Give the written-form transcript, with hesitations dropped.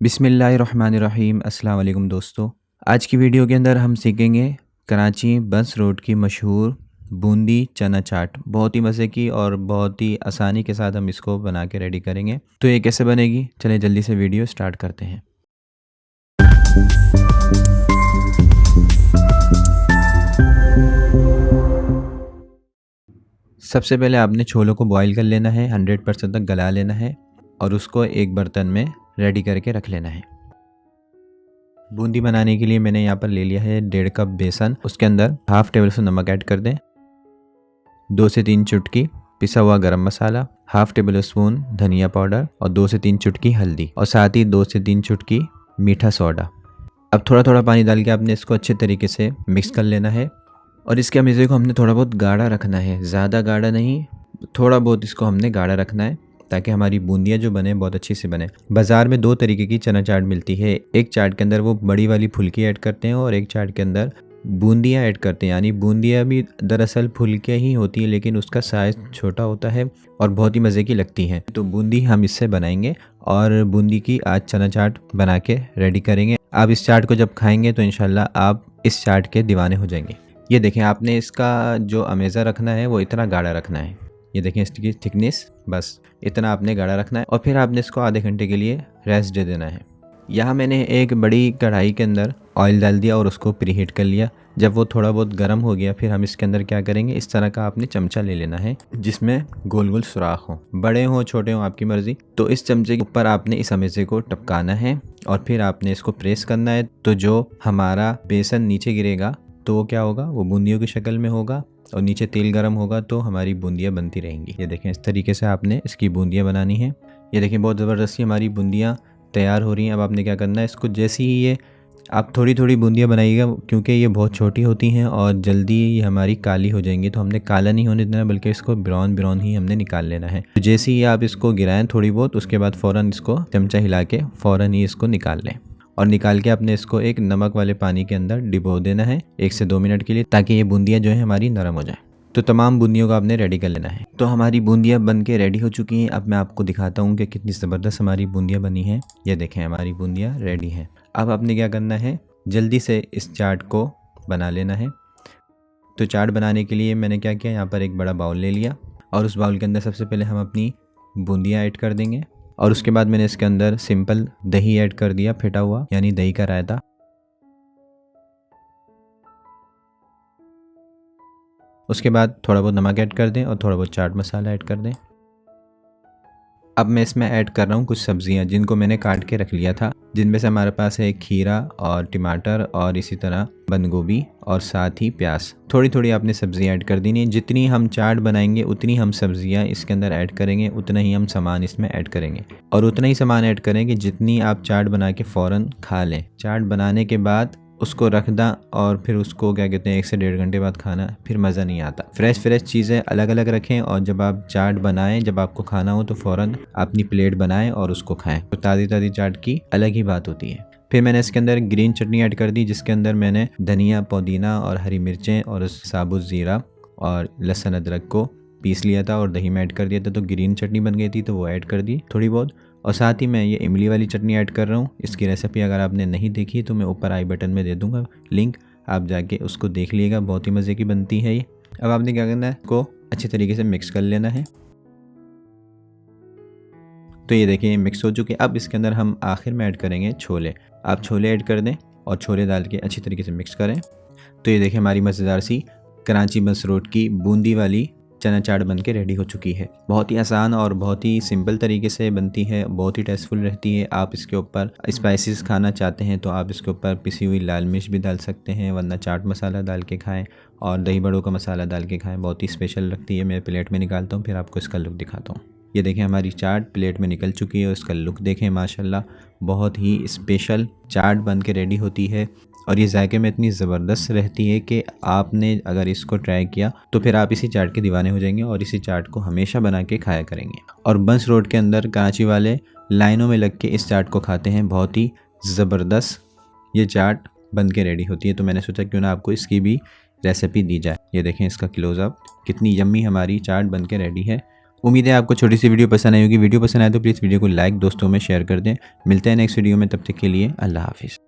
बिस्मिल्लाहिर्रहमानिर्रहीम। अस्सलाम वालेकुम दोस्तों। आज की वीडियो के अंदर हम सीखेंगे कराची बस रोड की मशहूर बूंदी चना चाट। बहुत ही मज़े की और बहुत ही आसानी के साथ हम इसको बना के रेडी करेंगे। तो ये कैसे बनेगी, चलिए जल्दी से वीडियो स्टार्ट करते हैं। सबसे पहले आपने छोलों को बॉईल कर लेना है, 100% तक गला लेना है और उसको एक बर्तन में रेडी करके रख लेना है। बूंदी बनाने के लिए मैंने यहाँ पर ले लिया है 1.5 कप बेसन। उसके अंदर हाफ टेबल स्पून नमक ऐड कर दें, 2 से 3 चुटकी पिसा हुआ गरम मसाला, हाफ टेबल स्पून धनिया पाउडर और 2 से 3 चुटकी हल्दी और साथ ही 2 से 3 चुटकी मीठा सोडा। अब थोड़ा थोड़ा पानी डाल के आपने इसको अच्छे तरीके से मिक्स कर लेना है और इसके मिश्रण को हमने थोड़ा बहुत गाढ़ा रखना है, ज़्यादा गाढ़ा नहीं, थोड़ा बहुत इसको हमने गाढ़ा रखना है ताकि हमारी बूंदियाँ जो बने बहुत अच्छी से बने। बाज़ार में 2 तरीके की चना चाट मिलती है, एक चाट के अंदर वो बड़ी वाली फुल्की ऐड करते हैं और एक चाट के अंदर बूंदियाँ ऐड करते हैं। यानी बूंदियाँ भी दरअसल फुल्कियाँ ही होती हैं लेकिन उसका साइज़ छोटा होता है और बहुत ही मज़े की लगती हैं। तो बूंदी हम इससे बनाएंगे और बूंदी की आज चना चाट बना के रेडी करेंगे। आप इस चाट को जब खाएंगे तो इंशाल्लाह आप इस चाट के दीवाने हो जाएंगे। ये देखें, आपने इसका जो अमेज़ा रखना है वो इतना गाढ़ा रखना है। ये देखें इसकी थिकनेस, बस इतना आपने गाढ़ा रखना है और फिर आपने इसको आधे घंटे के लिए रेस्ट दे देना है। यहाँ मैंने एक बड़ी कढ़ाई के अंदर ऑयल डाल दिया और उसको प्रीहीट कर लिया। जब वो थोड़ा बहुत गर्म हो गया फिर हम इसके अंदर क्या करेंगे, इस तरह का आपने चमचा ले लेना है जिसमें गोल गोल सुराख हो, बड़े हो छोटे हो आपकी मर्ज़ी। तो इस चमचे के ऊपर आपने इस अमेज़े को टपकाना है और फिर आपने इसको प्रेस करना है। तो जो हमारा बेसन नीचे गिरेगा तो वो क्या होगा, वो बूंदियों की शक्ल में होगा और नीचे तेल गरम होगा तो हमारी बूंदियाँ बनती रहेंगी। ये देखें, इस तरीके से आपने इसकी बूंदियाँ बनानी है। ये देखें बहुत ज़बरदस्ती हमारी बूंदियाँ तैयार हो रही हैं। अब आपने क्या करना है, इसको जैसे ही ये आप थोड़ी थोड़ी बूंदियाँ बनाइएगा क्योंकि ये बहुत छोटी होती हैं और जल्दी ये हमारी काली हो जाएंगी। तो हमने काला नहीं होने देना बल्कि इसको ब्राउन ब्राउन ही हमने निकाल लेना है। तो जैसे ही आप इसको गिराएं थोड़ी बहुत, उसके बाद फ़ौरन इसको चमचा हिला के फ़ौरन ही इसको निकाल लें और निकाल के आपने इसको एक नमक वाले पानी के अंदर डिबो देना है 1 से 2 मिनट के लिए ताकि ये बूंदियाँ जो है हमारी नरम हो जाए। तो तमाम बूंदियों को आपने रेडी कर लेना है। तो हमारी बूंदियाँ बन के रेडी हो चुकी हैं। अब मैं आपको दिखाता हूँ कि कितनी ज़बरदस्त हमारी बूंदियाँ बनी हैं। ये देखें, हमारी बूंदियाँ रेडी हैं। अब आपने क्या करना है, जल्दी से इस चाट को बना लेना है। तो चाट बनाने के लिए मैंने क्या किया, यहाँ पर एक बड़ा बाउल ले लिया और उस बाउल के अंदर सबसे पहले हम अपनी बूंदियाँ ऐड कर देंगे और उसके बाद मैंने इसके अंदर सिंपल दही ऐड कर दिया, फेटा हुआ, यानी दही का रायता। उसके बाद थोड़ा बहुत नमक ऐड कर दें और थोड़ा बहुत चाट मसाला ऐड कर दें। अब मैं इसमें ऐड कर रहा हूँ कुछ सब्जियाँ जिनको मैंने काट के रख लिया था, जिनमें से हमारे पास है खीरा और टमाटर और इसी तरह बंद गोभी और साथ ही प्याज। थोड़ी थोड़ी आपने सब्जियाँ ऐड कर देनी है। जितनी हम चाट बनाएंगे उतनी हम सब्जियाँ इसके अंदर ऐड करेंगे, उतना ही हम सामान इसमें ऐड करेंगे और उतना ही सामान ऐड करेंगे जितनी आप चाट बना के फ़ौरन खा लें। चाट बनाने के बाद उसको रख दें और फिर उसको क्या कहते हैं 1 से 1.5 घंटे बाद खाना, फिर मज़ा नहीं आता। फ्रेश चीज़ें अलग अलग रखें और जब आप चाट बनाएं, जब आपको खाना हो तो फ़ौरन अपनी प्लेट बनाएं और उसको खाएं। तो ताज़ी ताज़ी चाट की अलग ही बात होती है। फिर मैंने इसके अंदर ग्रीन चटनी ऐड कर दी जिसके अंदर मैंने धनिया, पुदीना और हरी मिर्चें और साबुत ज़ीरा और लहसुन अदरक को पीस लिया था और दही में ऐड कर दिया था। तो ग्रीन चटनी बन गई थी तो वो ऐड कर दी थोड़ी बहुत। और साथ ही मैं ये इमली वाली चटनी ऐड कर रहा हूँ। इसकी रेसिपी अगर आपने नहीं देखी तो मैं ऊपर आई बटन में दे दूँगा लिंक, आप जाके उसको देख लीजिएगा, बहुत ही मज़े की बनती है ये। अब आपने क्या करना है, इसको अच्छे तरीके से मिक्स कर लेना है। तो ये देखिए मिक्स हो चुके। अब इसके अंदर हम आखिर में ऐड करेंगे छोले। आप छोले ऐड कर दें और छोले डाल के अच्छी तरीके से मिक्स करें। तो ये देखिए हमारी मज़ेदार सी कराची बस रोड की बूंदी वाली चना चाट बन के रेडी हो चुकी है। बहुत ही आसान और बहुत ही सिंपल तरीके से बनती है, बहुत ही टेस्टफुल रहती है। आप इसके ऊपर स्पाइसेस खाना चाहते हैं तो आप इसके ऊपर पिसी हुई लाल मिर्च भी डाल सकते हैं, वरना चाट मसाला डाल के खाएं और दही बड़ों का मसाला डाल के खाएं, बहुत ही स्पेशल लगती है। मैं प्लेट में निकालता हूँ फिर आपको इसका लुक दिखाता हूँ। ये देखें हमारी चाट प्लेट में निकल चुकी है और इसका लुक देखें, माशाल्लाह बहुत ही स्पेशल चाट बन के रेडी होती है और ये जायके में इतनी ज़बरदस्त रहती है कि आपने अगर इसको ट्राई किया तो फिर आप इसी चाट के दीवाने हो जाएंगे और इसी चाट को हमेशा बना के खाया करेंगे। और बस रोड के अंदर कराची वाले लाइनों में लग के इस चाट को खाते हैं, बहुत ही ज़बरदस्त ये चाट बन के रेडी होती है। तो मैंने सोचा क्यों ना आपको इसकी भी रेसिपी दी जाए। ये देखें इसका क्लोज़अप, कितनी यम्मी हमारी चाट बन के रेडी है उम्मीद है आपको छोटी सी वीडियो पसंद आई होगी। वीडियो पसंद आए तो प्लीज़ वीडियो को लाइक, दोस्तों में शेयर कर दें। मिलते हैं नेक्स्ट वीडियो में, तब तक के लिए अल्लाह हाफिज़।